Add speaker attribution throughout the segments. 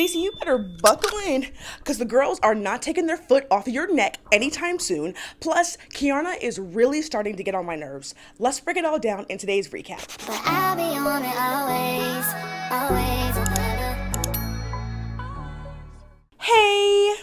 Speaker 1: Stacy, you better buckle in because the girls are not taking their foot off your neck anytime soon. Plus, Keiarna is really starting to get on my nerves. Let's break it all down in today's recap.
Speaker 2: But I'll be on it always, always.
Speaker 1: Hey!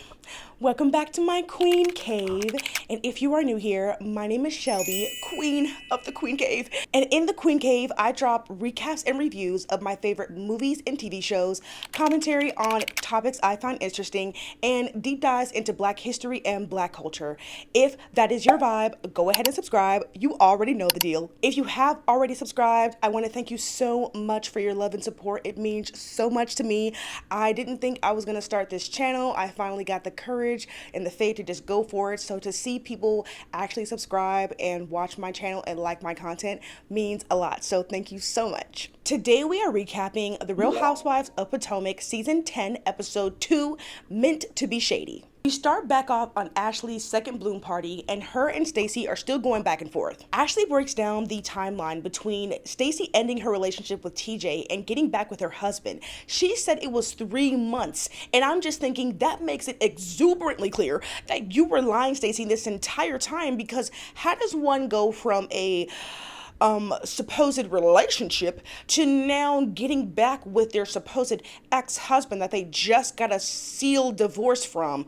Speaker 1: Welcome back to my Queen Cave. And if you are new here, my name is Shelby, Queen of the Queen Cave. And in the Queen Cave, I drop recaps and reviews of my favorite movies and TV shows, commentary on topics I find interesting, and deep dives into Black history and Black culture. If that is your vibe, go ahead and subscribe. You already know the deal. If you have already subscribed, I want to thank you so much for your love and support. It means so much to me. I didn't think I was going to start this channel. I finally got the courage and the faith to just go for it. So to see people actually subscribe and watch my channel and like my content means a lot. So thank you so much. Today we are recapping The Real Housewives of Potomac season 10 episode 2, Meant to be Shady. We start back off on Ashley's second bloom party, and her and Stacy are still going back and forth. Ashley breaks down the timeline between Stacy ending her relationship with TJ and getting back with her husband. She said it was 3 months, and I'm just thinking that makes it exuberantly clear that you were lying, Stacy, this entire time, because how does one go from a supposed relationship to now getting back with their supposed ex-husband that they just got a sealed divorce from,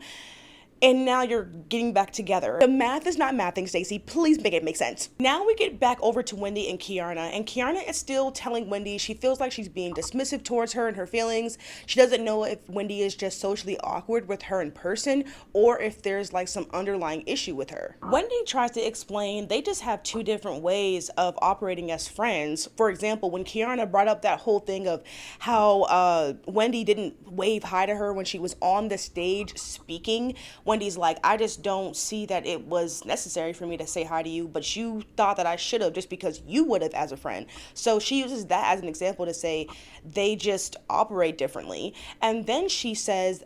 Speaker 1: and now you're getting back together? The math is not mathing, Stacy. Please make it make sense. Now we get back over to Wendy and Keiarna is still telling Wendy she feels like she's being dismissive towards her and her feelings. She doesn't know if Wendy is just socially awkward with her in person or if there's like some underlying issue with her. Wendy tries to explain they just have two different ways of operating as friends. For example, when Keiarna brought up that whole thing of how Wendy didn't wave hi to her when she was on the stage speaking, Wendy's like, I just don't see that it was necessary for me to say hi to you, but you thought that I should have just because you would have as a friend. So she uses that as an example to say they just operate differently. And then she says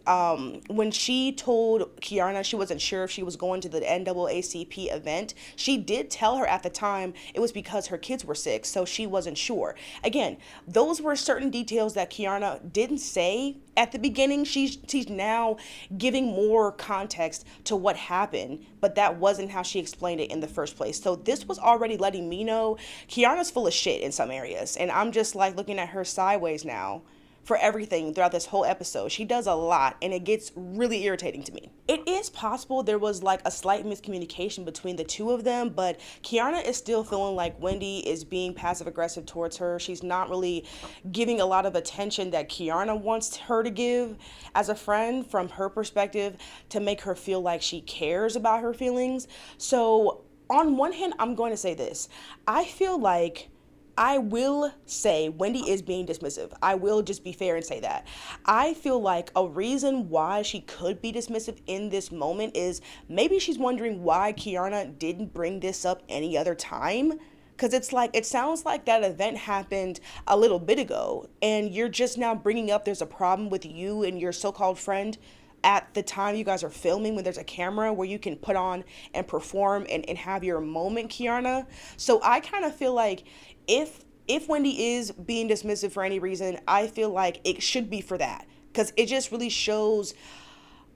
Speaker 1: when she told Keiarna she wasn't sure if she was going to the NAACP event, she did tell her at the time it was because her kids were sick, so she wasn't sure. Again, those were certain details that Keiarna didn't say at the beginning. She's now giving more context to what happened, but that wasn't how she explained it in the first place. So this was already letting me know Keiarna's full of shit in some areas, and I'm just like looking at her sideways now for everything throughout this whole episode. She does a lot, and it gets really irritating to me. It is possible there was like a slight miscommunication between the two of them, but Keiarna is still feeling like Wendy is being passive aggressive towards her. She's not really giving a lot of attention that Keiarna wants her to give as a friend from her perspective to make her feel like she cares about her feelings. So on one hand, I'm going to say this. I feel like I will say Wendy is being dismissive. I will just be fair and say that. I feel like a reason why she could be dismissive in this moment is maybe she's wondering why Keiarna didn't bring this up any other time. Because it's like, it sounds like that event happened a little bit ago, and you're just now bringing up there's a problem with you and your so-called friend at the time you guys are filming when there's a camera where you can put on and perform and have your moment, Keiarna. So I kind of feel like if Wendy is being dismissive for any reason, I feel like it should be for that, because it just really shows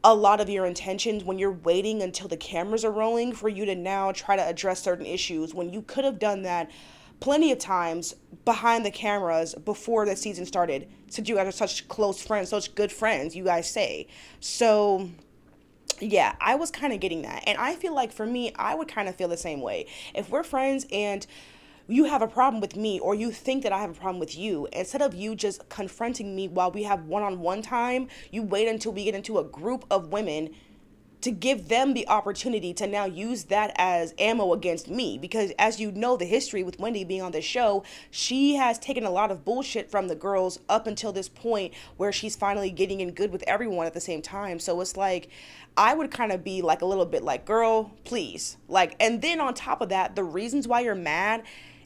Speaker 1: a lot of your intentions when you're waiting until the cameras are rolling for you to now try to address certain issues when you could have done that plenty of times behind the cameras before the season started, since you guys are such close friends, such good friends, you guys say. So yeah, I was kind of getting that. And I feel like for me, I would kind of feel the same way. If we're friends and you have a problem with me, or you think that I have a problem with you, instead of you just confronting me while we have one-on-one time, you wait until we get into a group of women to give them the opportunity to now use that as ammo against me. Because as you know, the history with Wendy being on this show, she has taken a lot of bullshit from the girls up until this point where she's finally getting in good with everyone at the same time. So it's like, I would kind of be like a little bit like, girl, please. Like, and then on top of that, the reasons why you're mad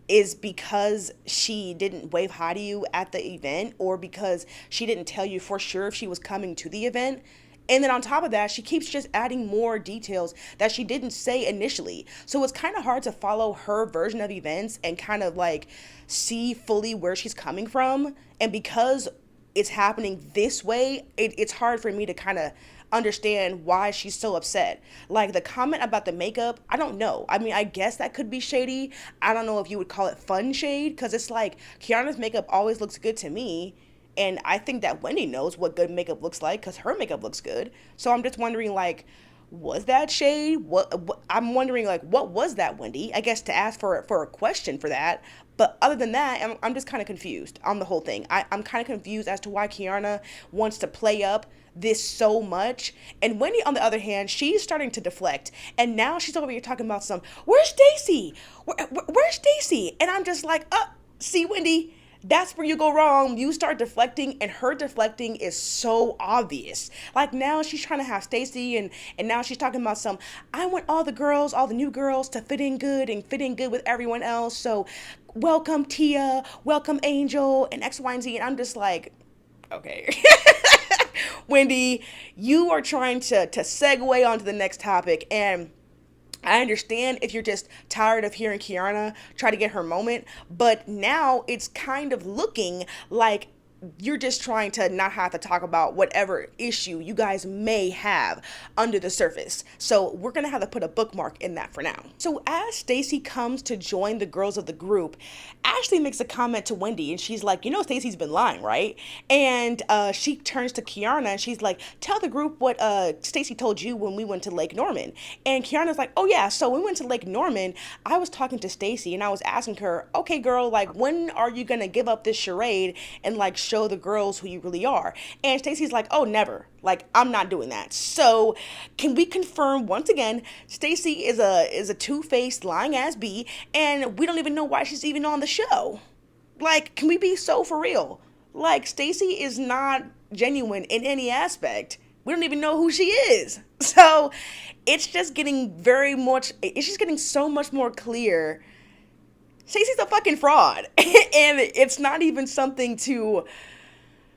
Speaker 1: is because she didn't wave hi to you at the event, or because she didn't tell you for sure if she was coming to the event. And then on top of that, she keeps just adding more details that she didn't say initially. So it's kind of hard to follow her version of events and kind of like see fully where she's coming from. And because it's happening this way, it's hard for me to kind of understand why she's so upset. Like the comment about the makeup, I don't know. I mean, I guess that could be shady. I don't know if you would call it fun shade, because it's like Keiarna's makeup always looks good to me. And I think that Wendy knows what good makeup looks like because her makeup looks good. So I'm just wondering, like, was that shade? What I'm wondering, like, what was that, Wendy? I guess to ask for a question for that. But other than that, I'm just kind of confused on the whole thing. I'm kind of confused as to why Keiarna wants to play up this so much. And Wendy, on the other hand, she's starting to deflect. And now she's over here talking about where's Stacy? Where's Stacy? And I'm just like, see, Wendy, that's where you go wrong. You start deflecting, and her deflecting is so obvious. Like now she's trying to have Stacy, and now she's talking about I want all the girls, all the new girls to fit in good and fit in good with everyone else. So welcome Tia, welcome Angel, and X, Y, and Z. And I'm just like, okay. Wendy, you are trying to segue onto the next topic, and I understand if you're just tired of hearing Keiarna try to get her moment, but now it's kind of looking like you're just trying to not have to talk about whatever issue you guys may have under the surface. So we're gonna have to put a bookmark in that for now. So as Stacy comes to join the girls of the group, Ashley makes a comment to Wendy, and she's like, Stacy's been lying, right? And she turns to Keiarna and she's like, tell the group what Stacy told you when we went to Lake Norman. And Keiarna's like, oh yeah, so when we went to Lake Norman, I was talking to Stacy and I was asking her, okay girl, like when are you gonna give up this charade and like show the girls who you really are? And Stacy's like, oh, never. Like, I'm not doing that. So can we confirm once again, Stacy is a two-faced lying ass bee, and we don't even know why she's even on the show. Like, can we be so for real? Like, Stacy is not genuine in any aspect. We don't even know who she is. So it's just getting it's just getting so much more clear. Stacy's a fucking fraud. And it's not even something to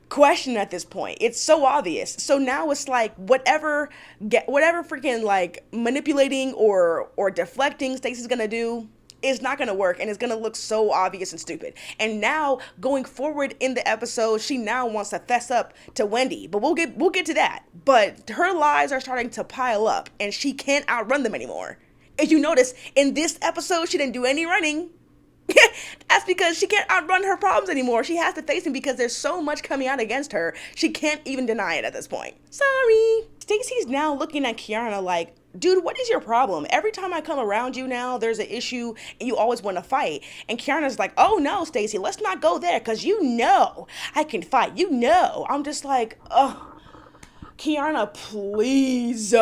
Speaker 1: question at this point. It's so obvious. So now it's like whatever freaking like manipulating or deflecting Stacy's gonna do is not gonna work, and it's gonna look so obvious and stupid. And now going forward in the episode, she now wants to fess up to Wendy, but we'll get to that. But her lies are starting to pile up, and she can't outrun them anymore. If you notice, in this episode, she didn't do any running. That's because she can't outrun her problems anymore. She has to face them because there's so much coming out against her. She can't even deny it at this point. Sorry. Stacy's now looking at Keiarna like, dude, what is your problem? Every time I come around you now, there's an issue and you always want to fight. And Keiarna's like, oh no, Stacy, let's not go there because I can fight. I'm just like, oh, Keiarna, please.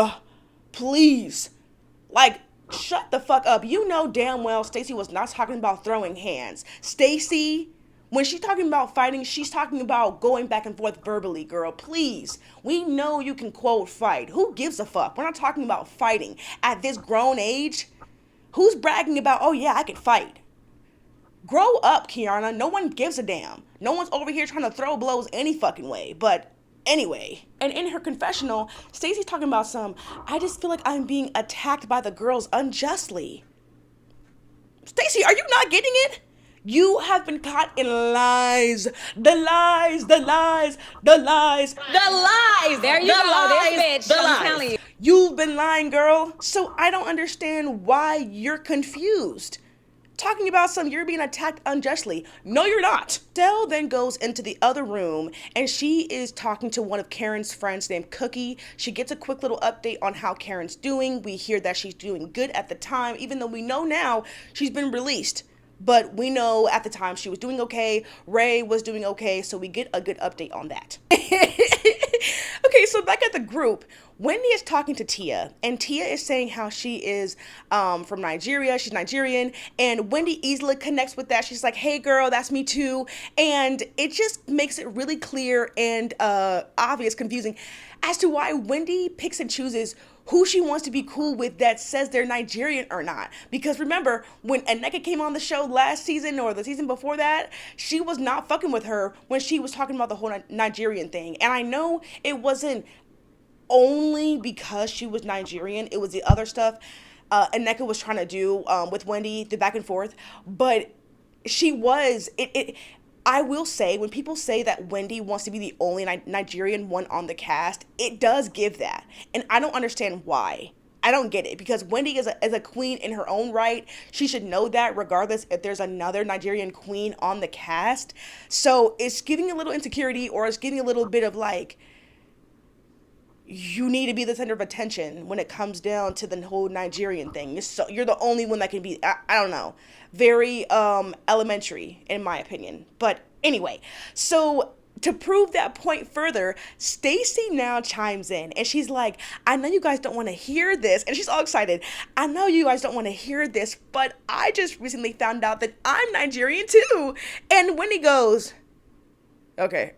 Speaker 1: Like, shut the fuck up. You know damn well Stacy was not talking about throwing hands. Stacy, when she's talking about fighting, she's talking about going back and forth verbally, girl. Please. We know you can quote fight. Who gives a fuck? We're not talking about fighting. At this grown age, who's bragging about, oh yeah, I can fight? Grow up, Keiarna. No one gives a damn. No one's over here trying to throw blows any fucking way. But anyway, and in her confessional, Stacy's talking about I just feel like I'm being attacked by the girls unjustly. Stacy, are you not getting it? You have been caught in lies. The lies.
Speaker 3: The lies. There you go, this bitch. I'm telling you.
Speaker 1: You've been lying, girl. So I don't understand why you're confused. Talking about you're being attacked unjustly. No, you're not. Dell then goes into the other room and she is talking to one of Karen's friends named Cookie. She gets a quick little update on how Karen's doing. We hear that she's doing good at the time, even though we know now she's been released. But we know at the time she was doing okay. Ray was doing okay, so we get a good update on that. Okay, so back at the group, Wendy is talking to Tia, and Tia is saying how she is from Nigeria. She's Nigerian, and Wendy easily connects with that. She's like, hey girl, that's me too. And it just makes it really clear and obvious, confusing as to why Wendy picks and chooses who she wants to be cool with that says they're Nigerian or not. Because remember, when Aneka came on the show last season or the season before that, she was not fucking with her when she was talking about the whole Nigerian thing. And I know it wasn't only because she was Nigerian, it was the other stuff Aneka was trying to do with Wendy, the back and forth. But she was, I will say, when people say that Wendy wants to be the only Nigerian one on the cast, it does give that. And I don't understand why. I don't get it, because Wendy is a queen in her own right. She should know that regardless if there's another Nigerian queen on the cast. So it's giving a little insecurity, or it's giving a little bit of like, you need to be the center of attention when it comes down to the whole Nigerian thing. So you're the only one that can be, I don't know, very elementary in my opinion. But anyway, so to prove that point further, Stacy now chimes in and she's like, I know you guys don't want to hear this. And she's all excited. I know you guys don't want to hear this, but I just recently found out that I'm Nigerian too. And Wendy goes, okay.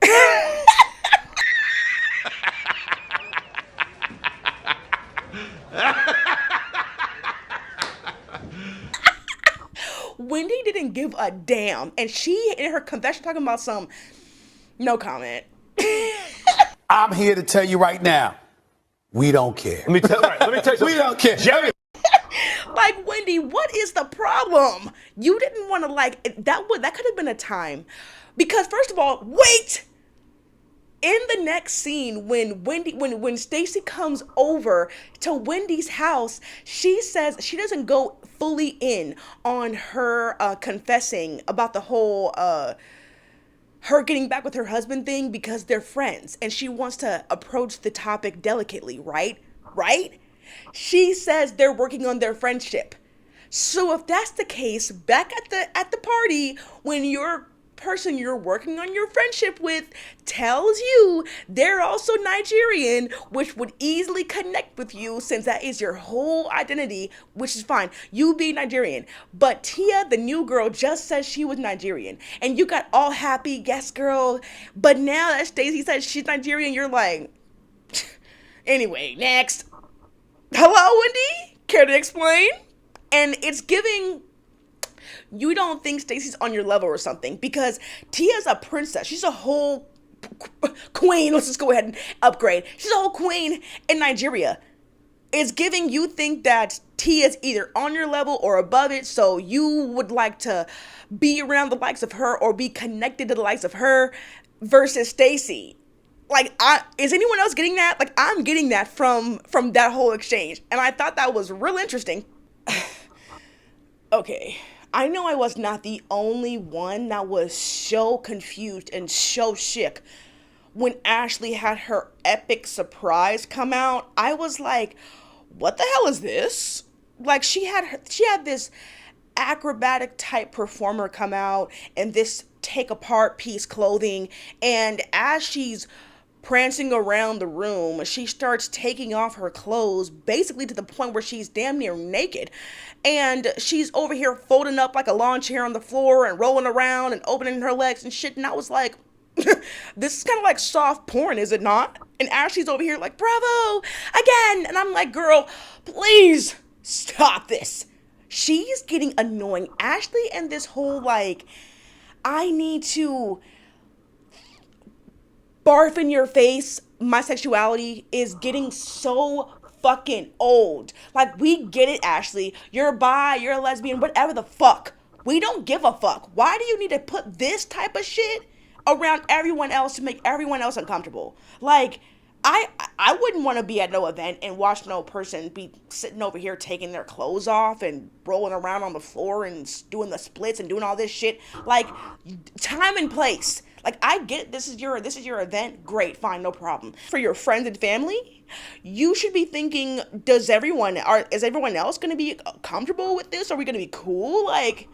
Speaker 1: Wendy didn't give a damn, and she in her confession talking about some no comment.
Speaker 4: I'm here to tell you right now, we don't care.
Speaker 5: Let me tell you something.
Speaker 4: We don't care.
Speaker 5: Jerry.
Speaker 1: Like, Wendy, what is the problem? You didn't want to, like, that could have been a time, because first of all, wait. In the next scene, when Stacy comes over to Wendy's house, she says she doesn't go fully in on her confessing about the whole her getting back with her husband thing, because they're friends and she wants to approach the topic delicately, right? She says they're working on their friendship. So if that's the case, back at the party, when your person you're working on your friendship with tells you they're also Nigerian, which would easily connect with you since that is your whole identity, which is fine, you be Nigerian. But Tia, the new girl, just said she was Nigerian, and you got all happy, yes girl, but now that Stacy said she's Nigerian, you're like, anyway, next. Hello, Wendy? Care to explain? And it's giving, you don't think Stacy's on your level or something, because Tia's a princess. She's a whole queen. Let's just go ahead and upgrade. She's a whole queen in Nigeria. It's giving you think that Tia's either on your level or above it, so you would like to be around the likes of her or be connected to the likes of her versus Stacy. Like, is anyone else getting that? Like, I'm getting that from that whole exchange, and I thought that was real interesting. Okay, I know I was not the only one that was so confused and so shook when Ashley had her epic surprise come out. I was like, what the hell is this? Like, she had this acrobatic type performer come out in this take apart piece clothing, and as she's prancing around the room, she starts taking off her clothes, basically to the point where she's damn near naked. And she's over here folding up like a lawn chair on the floor and rolling around and opening her legs and shit. And I was like, this is kind of like soft porn, is it not? And Ashley's over here like, bravo, again. And I'm like, girl, please stop this. She's getting annoying. Ashley and this whole like, I need to barf in your face, my sexuality is getting so fucking old. Like, we get it, Ashley. You're bi, you're a lesbian, whatever the fuck. We don't give a fuck. Why do you need to put this type of shit around everyone else to make everyone else uncomfortable? Like, I wouldn't want to be at no event and watch no person be sitting over here taking their clothes off and rolling around on the floor and doing the splits and doing all this shit. Like, time and place. Like, I get it, this is your event, great, fine, no problem. For your friends and family, you should be thinking, is everyone else going to be comfortable with this? Are we going to be cool? Like,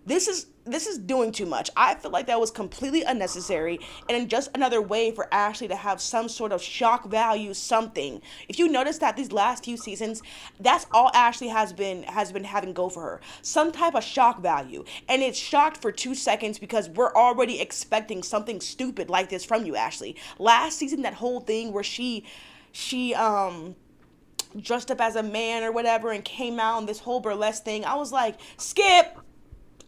Speaker 1: this is doing too much. I feel like that was completely unnecessary and just another way for Ashley to have some sort of shock value, something. If you notice that these last few seasons, that's all Ashley has been having go for her. Some type of shock value. And it's shocked for 2 seconds because we're already expecting something stupid like this from you, Ashley. Last season, that whole thing where she dressed up as a man or whatever and came out in this whole burlesque thing, I was like, skip.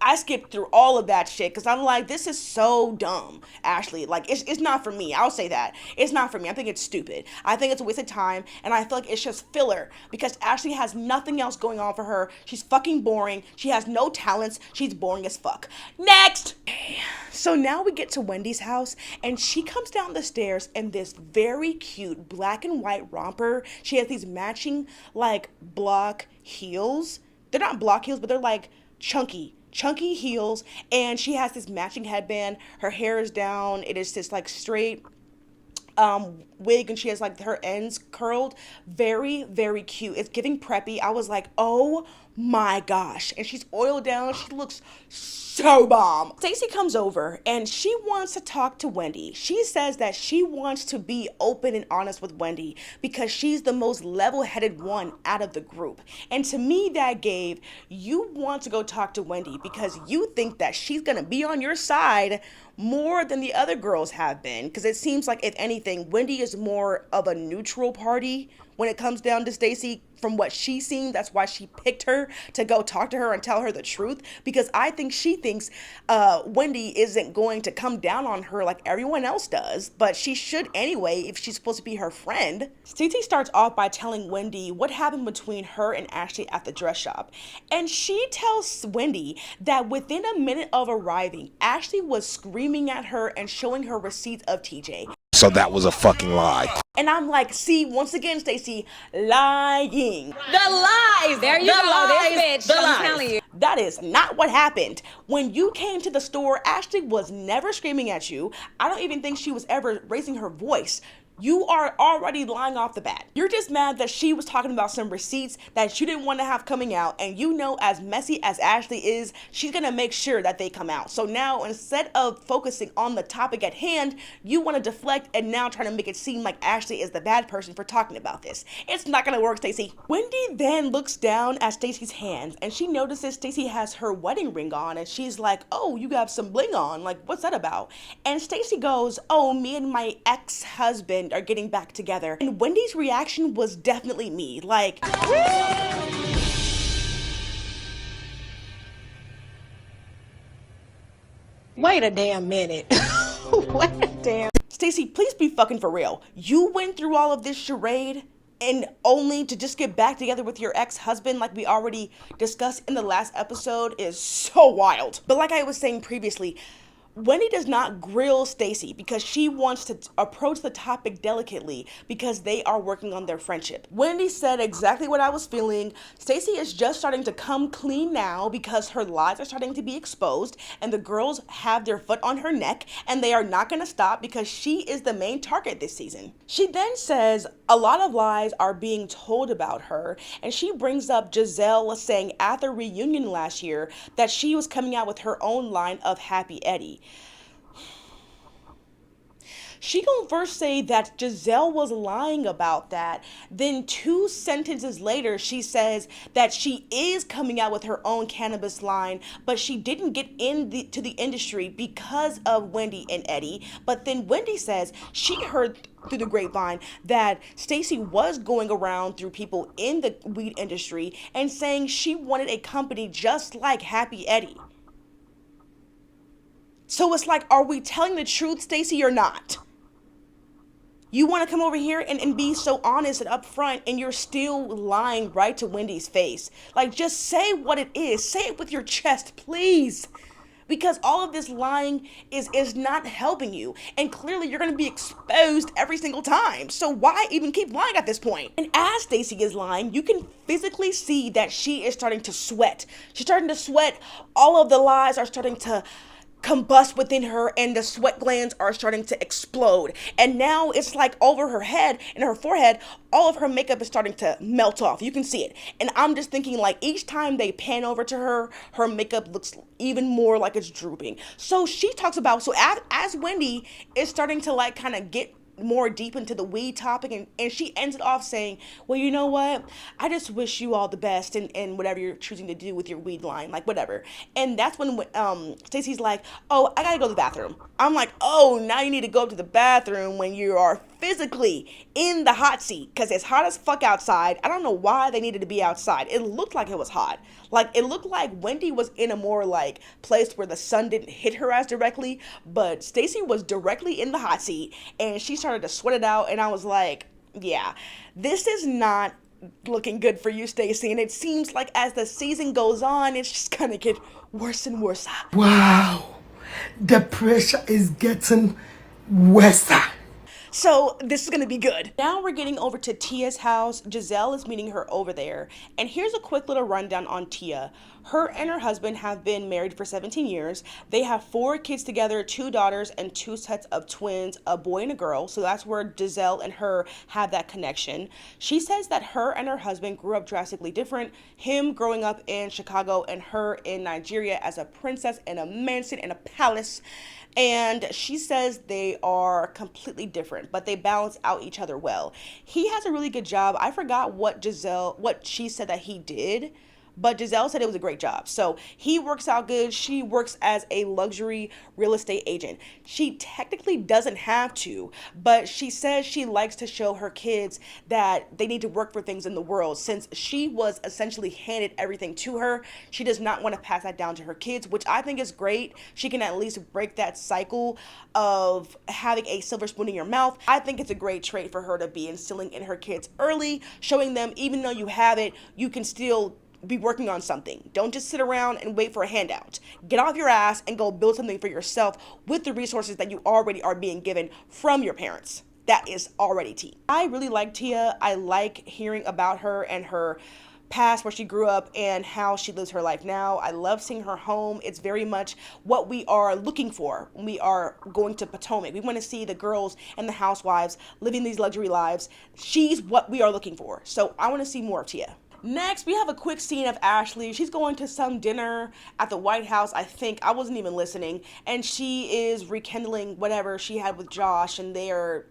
Speaker 1: I skipped through all of that shit because I'm like, this is so dumb, Ashley. Like, it's not for me. I'll say that. It's not for me. I think it's stupid. I think it's a waste of time, and I feel like it's just filler because Ashley has nothing else going on for her. She's fucking boring. She has no talents. She's boring as fuck. Next! So now we get to Wendy's house, and she comes down the stairs in this very cute black and white romper. She has these matching, like, block heels. They're not block heels, but they're, like, chunky heels, and she has this matching headband. Her hair is down. It is this, like, straight wig, and she has, like, her ends curled. Very, very cute. It's giving preppy. I was like, oh my gosh. And she's oiled down. She looks so bomb. Stacy comes over and she wants to talk to Wendy. She says that she wants to be open and honest with Wendy because she's the most level-headed one out of the group. And to me, that gave, you want to go talk to Wendy because you think that she's gonna be on your side more than the other girls have been, because it seems like, if anything, Wendy is more of a neutral party when it comes down to Stacy. From what she's seen, that's why she picked her to go talk to her and tell her the truth, because I think she thinks Wendy isn't going to come down on her like everyone else does, but she should anyway if she's supposed to be her friend. Stacy starts off by telling Wendy what happened between her and Ashley at the dress shop, and she tells Wendy that within a minute of arriving, Ashley was screaming at her and showing her receipts of TJ.
Speaker 5: So that was a fucking lie.
Speaker 1: And I'm like, see, once again, Stacy, lying.
Speaker 3: The lies. There you go. This bitch. I'm telling you.
Speaker 1: That is not what happened. When you came to the store, Ashley was never screaming at you. I don't even think she was ever raising her voice. You are already lying off the bat. You're just mad that she was talking about some receipts that you didn't want to have coming out, and you know, as messy as Ashley is, she's gonna make sure that they come out. So now, instead of focusing on the topic at hand, you want to deflect and now try to make it seem like Ashley is the bad person for talking about this. It's not gonna work, Stacy. Wendy then looks down at Stacy's hands, and she notices Stacy has her wedding ring on, and she's like, oh, you got some bling on, like, what's that about? And Stacy goes, oh, me and my ex-husband are getting back together. And Wendy's reaction was definitely me, like,
Speaker 6: wait a damn minute. Wait a damn.
Speaker 1: Stacy, please be fucking for real. You went through all of this charade and only to just get back together with your ex-husband, like we already discussed in the last episode, is so wild. But like I was saying previously, Wendy does not grill Stacy because she wants to approach the topic delicately because they are working on their friendship. Wendy said exactly what I was feeling. Stacy is just starting to come clean now because her lies are starting to be exposed, and the girls have their foot on her neck, and they are not going to stop because she is the main target this season. She then says a lot of lies are being told about her, and she brings up Giselle saying at the reunion last year that she was coming out with her own line of Happy Eddie. She gonna first say that Giselle was lying about that. Then 2 sentences later, she says that she is coming out with her own cannabis line, but she didn't get into the industry because of Wendy and Eddie. But then Wendy says she heard through the grapevine that Stacy was going around through people in the weed industry and saying she wanted a company just like Happy Eddie. So it's like, are we telling the truth, Stacy, or not? You want to come over here and be so honest and upfront, and you're still lying right to Wendy's face. Like, just say what it is. Say it with your chest, please. Because all of this lying is not helping you. And clearly you're going to be exposed every single time. So why even keep lying at this point? And as Stacy is lying, you can physically see that she is starting to sweat. She's starting to sweat. All of the lies are starting to combust within her, and the sweat glands are starting to explode. And now it's like over her head and her forehead, all of her makeup is starting to melt off. You can see it. And I'm just thinking, like, each time they pan over to her, her makeup looks even more like it's drooping. So she talks about, so as Wendy is starting to, like, kind of get more deep into the weed topic, and she ends it off saying, well, you know what, I just wish you all the best in whatever you're choosing to do with your weed line, like, whatever. And that's when Stacy's like, oh, I gotta go to the bathroom. I'm like, oh, now you need to go to the bathroom when you are physically in the hot seat because it's hot as fuck outside. I don't know why they needed to be outside. It looked like it was hot. Like, it looked like Wendy was in a more like place where the sun didn't hit her as directly, but Stacy was directly in the hot seat and she started to sweat it out, and I was like, yeah, this is not looking good for you, Stacy. And it seems like as the season goes on, it's just gonna get worse and worse.
Speaker 7: Wow, the pressure is getting worse.
Speaker 1: So this is gonna be good. Now we're getting over to Tia's house. Giselle is meeting her over there. And here's a quick little rundown on Tia. Her and her husband have been married for 17 years. They have 4 kids together, 2 daughters and 2 sets of twins, a boy and a girl. So that's where Giselle and her have that connection. She says that her and her husband grew up drastically different. Him growing up in Chicago and her in Nigeria as a princess in a mansion in a palace. And she says they are completely different, but they balance out each other well. He has a really good job. I forgot what she said that he did, but Giselle said it was a great job. So he works out good. She works as a luxury real estate agent. She technically doesn't have to, but she says she likes to show her kids that they need to work for things in the world. Since she was essentially handed everything to her, she does not want to pass that down to her kids, which I think is great. She can at least break that cycle of having a silver spoon in your mouth. I think it's a great trait for her to be instilling in her kids early, showing them even though you have it, you can still be working on something. Don't just sit around and wait for a handout. Get off your ass and go build something for yourself with the resources that you already are being given from your parents. That is already tea. I really like Tia. I like hearing about her and her past, where she grew up and how she lives her life now. I love seeing her home. It's very much what we are looking for when we are going to Potomac. We want to see the girls and the housewives living these luxury lives. She's what we are looking for. So I want to see more of Tia. Next, we have a quick scene of Ashley. She's going to some dinner at the White House, I think. I wasn't even listening. And she is rekindling whatever she had with Josh, and they are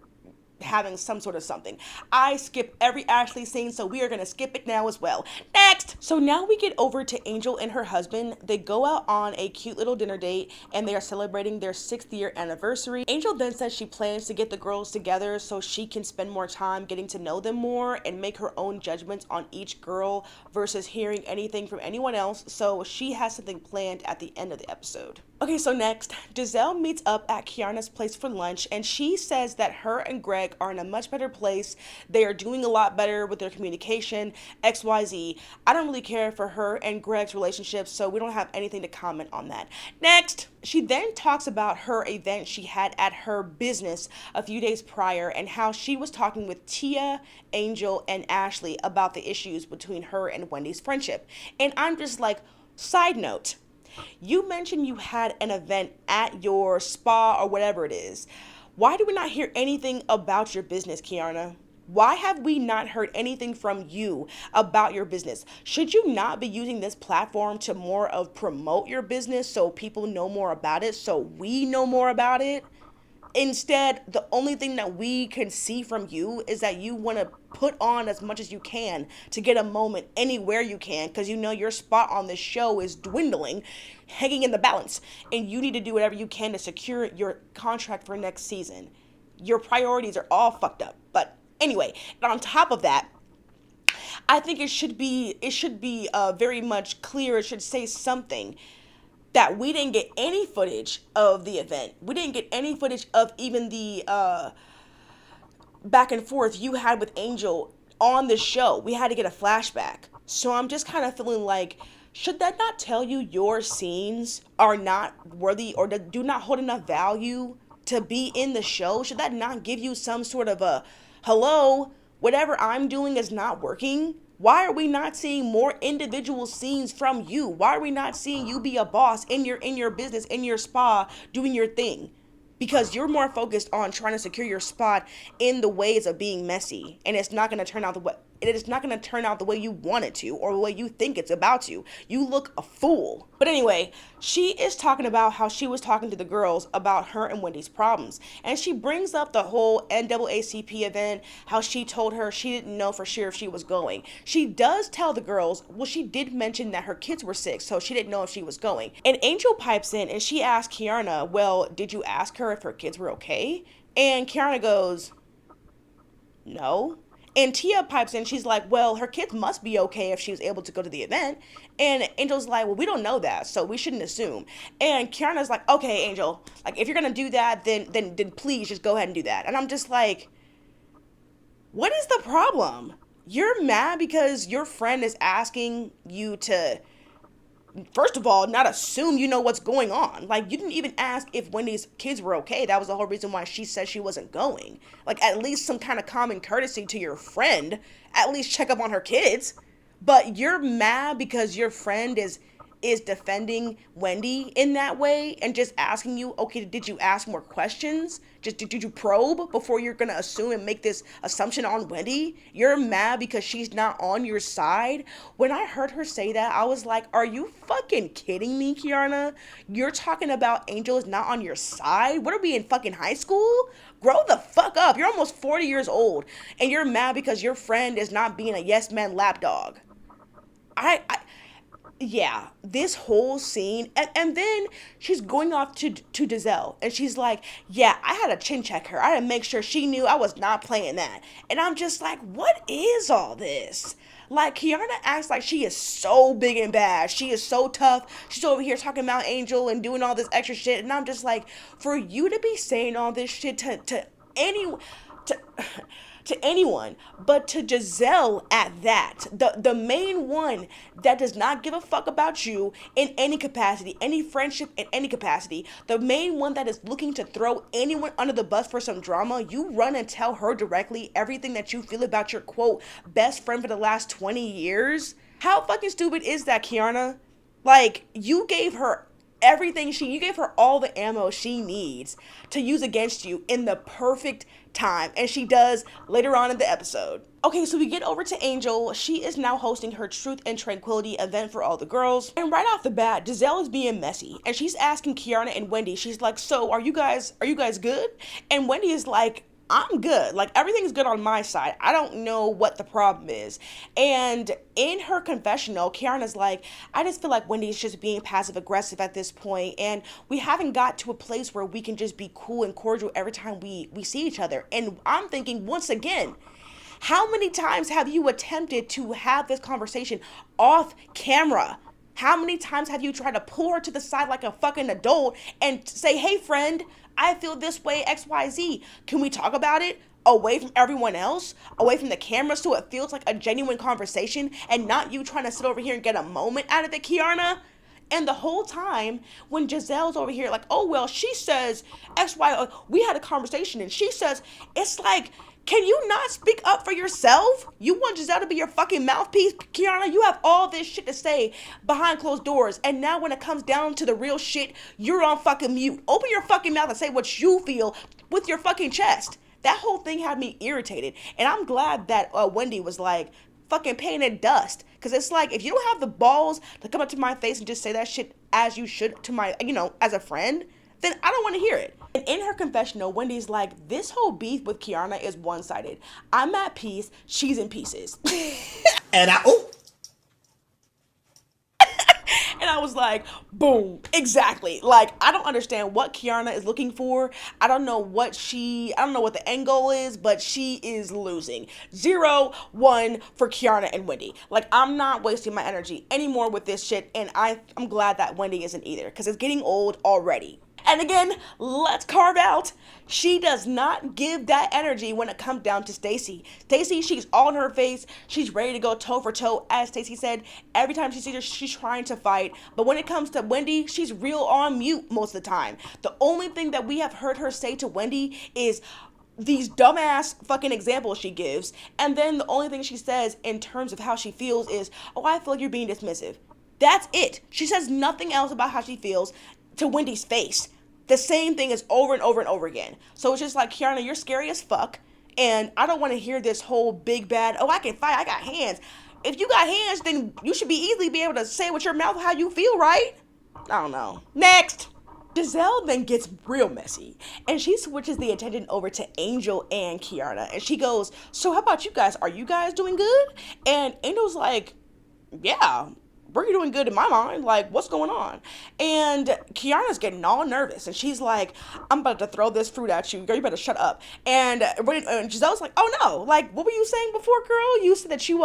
Speaker 1: having some sort of something. I skip every Ashley scene, so we are going to skip it now as well. Next! So now we get over to Angel and her husband. They go out on a cute little dinner date, and they are celebrating their 6th year anniversary. Angel then says she plans to get the girls together so she can spend more time getting to know them more and make her own judgments on each girl versus hearing anything from anyone else. So she has something planned at the end of the episode. Okay, so next, Giselle meets up at Keiarna's place for lunch, and she says that her and Greg are in a much better place. They are doing a lot better with their communication, XYZ. I don't really care for her and Greg's relationship, so we don't have anything to comment on that. Next, she then talks about her event she had at her business a few days prior and how she was talking with Tia, Angel, and Ashley about the issues between her and Wendy's friendship. And I'm just like, side note, you mentioned you had an event at your spa or whatever it is. Why do we not hear anything about your business, Keiarna? Why have we not heard anything from you about your business? Should you not be using this platform to more of promote your business so people know more about it, so we know more about it? Instead, the only thing that we can see from you is that you want to put on as much as you can to get a moment anywhere you can, because you know your spot on this show is dwindling, hanging in the balance, and you need to do whatever you can to secure your contract for next season. Your priorities are all fucked up. But anyway, and on top of that, I think it should be very much clear. It should say something that we didn't get any footage of the event. We didn't get any footage of even the back and forth you had with Angel on the show. We had to get a flashback. So I'm just kind of feeling like, should that not tell you your scenes are not worthy or do not hold enough value to be in the show? Should that not give you some sort of a, hello, whatever I'm doing is not working? Why are we not seeing more individual scenes from you? Why are we not seeing you be a boss in your business, in your spa, doing your thing? Because you're more focused on trying to secure your spot in the ways of being messy, and it's not going to turn out the way you want it to or the way you think it's about to. You look a fool. But anyway, she is talking about how she was talking to the girls about her and Wendy's problems. And she brings up the whole NAACP event, how she told her she didn't know for sure if she was going. She does tell the girls, well, she did mention that her kids were sick, so she didn't know if she was going. And Angel pipes in and she asks Keiarna, well, did you ask her if her kids were okay? And Keiarna goes, No. And Tia pipes in, she's like, well, her kids must be okay if she was able to go to the event. And Angel's like, well, we don't know that, so we shouldn't assume. And Keiarna's like, okay, Angel, like if you're gonna do that, then please just go ahead and do that. And I'm just like, what is the problem? You're mad because your friend is asking you to, first of all, not assume you know what's going on. Like, you didn't even ask if Wendy's kids were okay. That was the whole reason why she said she wasn't going. Like, at least some kind of common courtesy to your friend. At least check up on her kids. But you're mad because your friend is defending Wendy in that way and just asking you, okay, did you ask more questions? Just did you probe before you're gonna assume and make this assumption on Wendy? You're mad because she's not on your side? When I heard her say that, I was like, are you fucking kidding me, Keiarna? You're talking about Angel is not on your side? What are we in fucking high school? Grow the fuck up. You're almost 40 years old and you're mad because your friend is not being a yes man lapdog. Yeah, this whole scene, and then she's going off to Giselle, and she's like, yeah, I had to chin check her. I had to make sure she knew I was not playing that. And I'm just like, what is all this? Like, Keiarna acts like she is so big and bad. She is so tough. She's over here talking about Angel and doing all this extra shit. And I'm just like, for you to be saying all this shit to anyone, to anyone, but to Giselle at that, the main one that does not give a fuck about you in any capacity, any friendship in any capacity, the main one that is looking to throw anyone under the bus for some drama, you run and tell her directly everything that you feel about your, quote, best friend for the last 20 years? How fucking stupid is that, Keiarna? Like, you gave her everything you gave her all the ammo she needs to use against you in the perfect time, and she does later on in the episode. Okay, so we get over to Angel. She is now hosting her Truth and Tranquility event for all the girls, and right off the bat, Giselle is being messy, and she's asking Keiarna and Wendy, she's like, so are you guys good? And Wendy is like, I'm good. Like, everything's good on my side. I don't know what the problem is. And in her confessional, Keiarna's like, I just feel like Wendy's just being passive aggressive at this point, and we haven't got to a place where we can just be cool and cordial every time we see each other. And I'm thinking, once again, how many times have you attempted to have this conversation off camera? How many times have you tried to pull her to the side like a fucking adult and say, hey friend, I feel this way, XYZ. Can we talk about it? Away from everyone else, away from the camera, so it feels like a genuine conversation and not you trying to sit over here and get a moment out of it, Keiarna. And the whole time when Giselle's over here like, oh, well, she says XY, we had a conversation and she says, it's like, can you not speak up for yourself? You want Giselle to be your fucking mouthpiece, Keiarna? You have all this shit to say behind closed doors. And now when it comes down to the real shit, you're on fucking mute. Open your fucking mouth and say what you feel with your fucking chest. That whole thing had me irritated. And I'm glad that Wendy was like, fucking painted dust. Because it's like, if you don't have the balls to come up to my face and just say that shit as you should to my, as a friend, then I don't want to hear it. And in her confessional, Wendy's like, this whole beef with Keiarna is one-sided. I'm at peace, she's in pieces.
Speaker 7: And
Speaker 1: And I was like, boom, exactly. Like, I don't understand what Keiarna is looking for. I don't know what the end goal is, but she is losing. 0-1 for Keiarna and Wendy. Like, I'm not wasting my energy anymore with this shit, and I'm glad that Wendy isn't either, because it's getting old already. And again, let's carve out, she does not give that energy when it comes down to Stacy. Stacy, she's all in her face. She's ready to go toe for toe. As Stacy said, every time she sees her, she's trying to fight. But when it comes to Wendy, she's real on mute most of the time. The only thing that we have heard her say to Wendy is these dumbass fucking examples she gives. And then the only thing she says in terms of how she feels is, oh, I feel like you're being dismissive. That's it. She says nothing else about how she feels to Wendy's face. The same thing is over and over and over again. So it's just like, Keiarna, you're scary as fuck. And I don't want to hear this whole big bad, oh, I can fight, I got hands. If you got hands, then you should easily be able to say with your mouth how you feel, right? I don't know. Next. Giselle then gets real messy. And she switches the attention over to Angel and Keiarna. And she goes, so how about you guys? Are you guys doing good? And Angel's like, yeah, we're doing good in my mind. Like, what's going on? And Keiarna's getting all nervous, and she's like, I'm about to throw this fruit at you. Girl, you better shut up. And Giselle's like, oh no, like, what were you saying before, girl? You said that you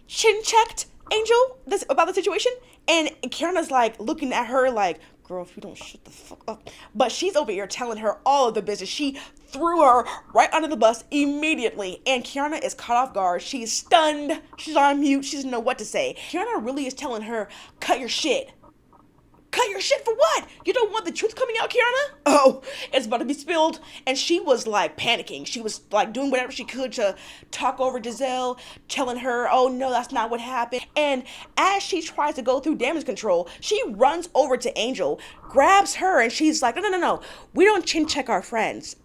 Speaker 1: chin-checked Angel about the situation? And Keiarna's like looking at her like, girl, if you don't shut the fuck up. But she's over here telling her all of the business. She threw her right under the bus immediately. And Keiarna is caught off guard. She's stunned. She's on mute. She doesn't know what to say. Keiarna really is telling her, cut your shit. Cut your shit for what? You don't want the truth coming out, Keiarna? Oh, it's about to be spilled. And she was like panicking. She was like doing whatever she could to talk over Giselle, telling her, oh no, that's not what happened. And as she tries to go through damage control, she runs over to Angel, grabs her, and she's like, no. We don't chin check our friends.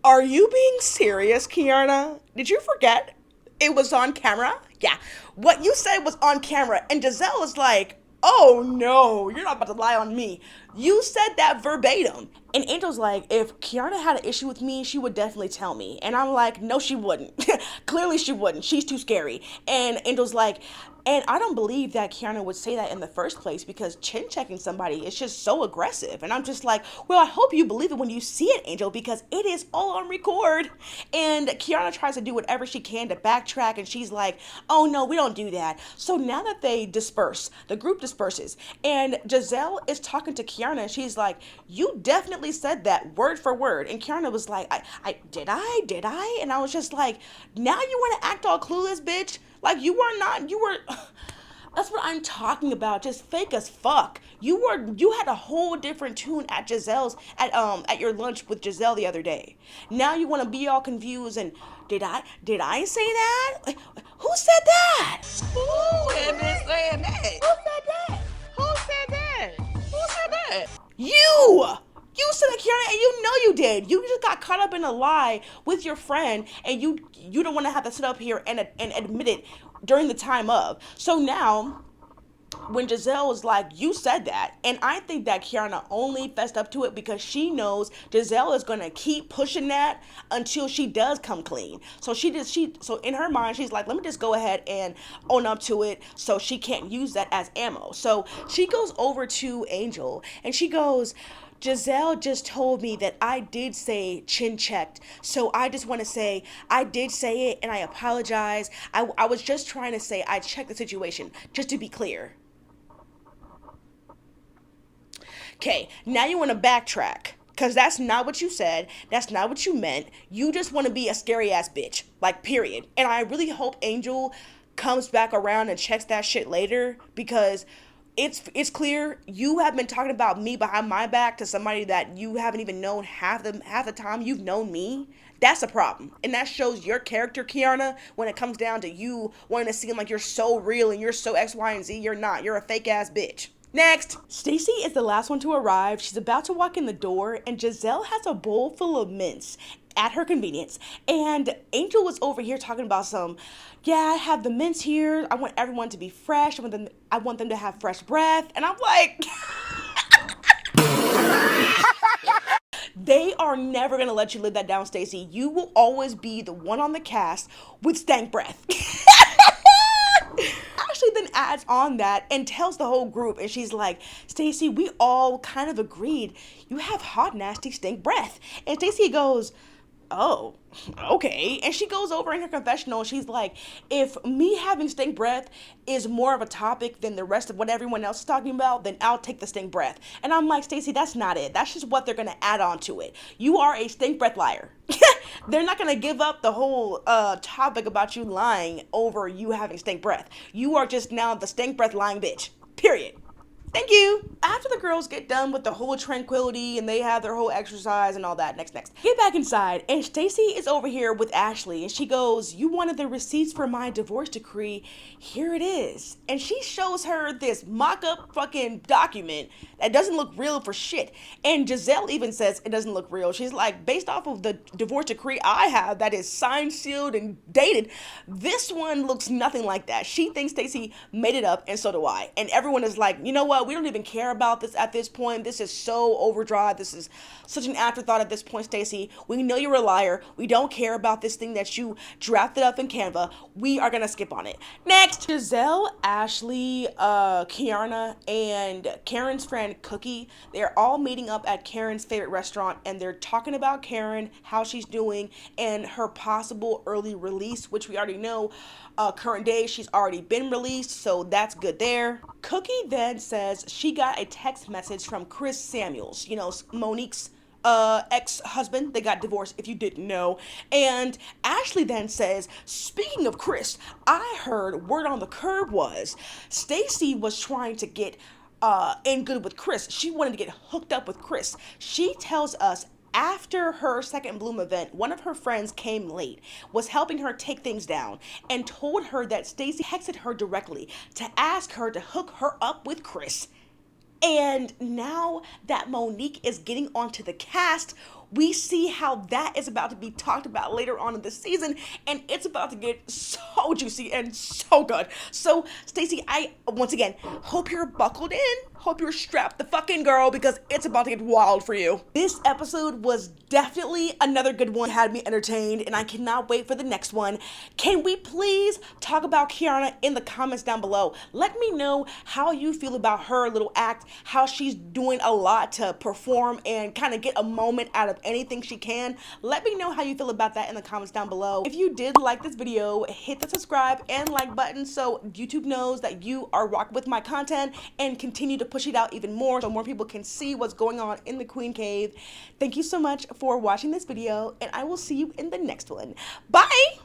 Speaker 1: Are you being serious, Keiarna? Did you forget it was on camera? Yeah, what you said was on camera, and Giselle is like, oh no, you're not about to lie on me. You said that verbatim. And Angel's like, if Keiarna had an issue with me, she would definitely tell me. And I'm like, no, she wouldn't. Clearly she wouldn't. She's too scary. And Angel's like, and I don't believe that Keiarna would say that in the first place, because chin-checking somebody is just so aggressive. And I'm just like, well, I hope you believe it when you see it, Angel, because it is all on record. And Keiarna tries to do whatever she can to backtrack, and she's like, oh no, we don't do that. So now that they disperse, the group disperses, and Giselle is talking to Keiarna, and she's like, you definitely said that word for word. And Keiarna was like, I did I? And I was just like, now you want to act all clueless, bitch? Like, you were, that's what I'm talking about, just fake as fuck. You had a whole different tune at Giselle's, at your lunch with Giselle the other day. Now you want to be all confused and, did I say that? Who said that?
Speaker 6: Who had been saying that? Who said that? Who said that? Who said that?
Speaker 1: You said that, Kiearna, and you know you did. You just got caught up in a lie with your friend, and you don't want to have to sit up here and admit it during the time of. So now, when Giselle was like, you said that, and I think that Keiarna only fessed up to it because she knows Giselle is going to keep pushing that until she does come clean. So so in her mind, she's like, let me just go ahead and own up to it so she can't use that as ammo. So she goes over to Angel, and she goes, Giselle just told me that I did say chin checked. So I just want to say I did say it, and I apologize. I was just trying to say I checked the situation, just to be clear. Okay, now you want to backtrack, because that's not what you said. That's not what you meant. You just want to be a scary ass bitch, like, period. And I really hope Angel comes back around and checks that shit later, because it's clear you have been talking about me behind my back to somebody that you haven't even known half the time you've known me. That's a problem. And that shows your character, Keiarna, when it comes down to you wanting to seem like you're so real and you're so X, Y, and Z. You're not. You're a fake ass bitch. Next, Stacy is the last one to arrive. She's about to walk in the door, and Giselle has a bowl full of mints at her convenience. And Angel was over here talking about yeah, I have the mints here. I want everyone to be fresh. I want them to have fresh breath. And I'm like, they are never going to let you live that down, Stacy. You will always be the one on the cast with stank breath. Ashley then adds on that and tells the whole group, and she's like, Stacy, we all kind of agreed you have hot, nasty, stink breath. And Stacy goes, oh, okay. And she goes over in her confessional, and she's like, if me having stink breath is more of a topic than the rest of what everyone else is talking about, then I'll take the stink breath. And I'm like, Stacy, that's not it. That's just what they're going to add on to it. You are a stink breath liar. They're not going to give up the whole topic about you lying over you having stink breath. You are just now the stink breath lying bitch. Period. Thank you. After the girls get done with the whole tranquility and they have their whole exercise and all that, next. Get back inside, and Stacy is over here with Ashley, and she goes, you wanted the receipts for my divorce decree. Here it is. And she shows her this mock-up fucking document that doesn't look real for shit. And Giselle even says it doesn't look real. She's like, based off of the divorce decree I have that is signed, sealed, and dated, this one looks nothing like that. She thinks Stacy made it up, and so do I. And everyone is like, you know what? what? We don't even care about this at this point. This is so overdrive. This is such an afterthought at this point, Stacy. We know you're a liar. We don't care about this thing that you drafted up in Canva. We are gonna skip on it. Next, Giselle, Ashley, Keiarna, and Karen's friend Cookie. They're all meeting up at Karen's favorite restaurant, and they're talking about Karen, how she's doing, and her possible early release, which we already know. Current day, she's already been released, so that's good there. Cookie then says she got a text message from Chris Samuels, you know, Monique's ex-husband. They got divorced, if you didn't know. And Ashley then says, speaking of Chris, I heard word on the curb was Stacy was trying to get in good with Chris. She wanted to get hooked up with Chris. She tells us after her second Bloom event, one of her friends came late, was helping her take things down, and told her that Stacy texted her directly to ask her to hook her up with Chris. And now that Monique is getting onto the cast, we see how that is about to be talked about later on in the season, and it's about to get so juicy and so good. So, Stacy, I, once again, hope you're buckled in. Hope you're strapped the fuck in, girl, because it's about to get wild for you. This episode was definitely another good one. It had me entertained, and I cannot wait for the next one. Can we please talk about Keiarna in the comments down below? Let me know how you feel about her little act, how she's doing a lot to perform and kind of get a moment out of anything she can. Let me know how you feel about that in the comments down below. If you did like this video, hit the subscribe and like button so YouTube knows that you are rocking with my content, and continue to push it out even more so more people can see what's going on in the Queen Cave. Thank you so much for watching this video, and I will see you in the next one. Bye!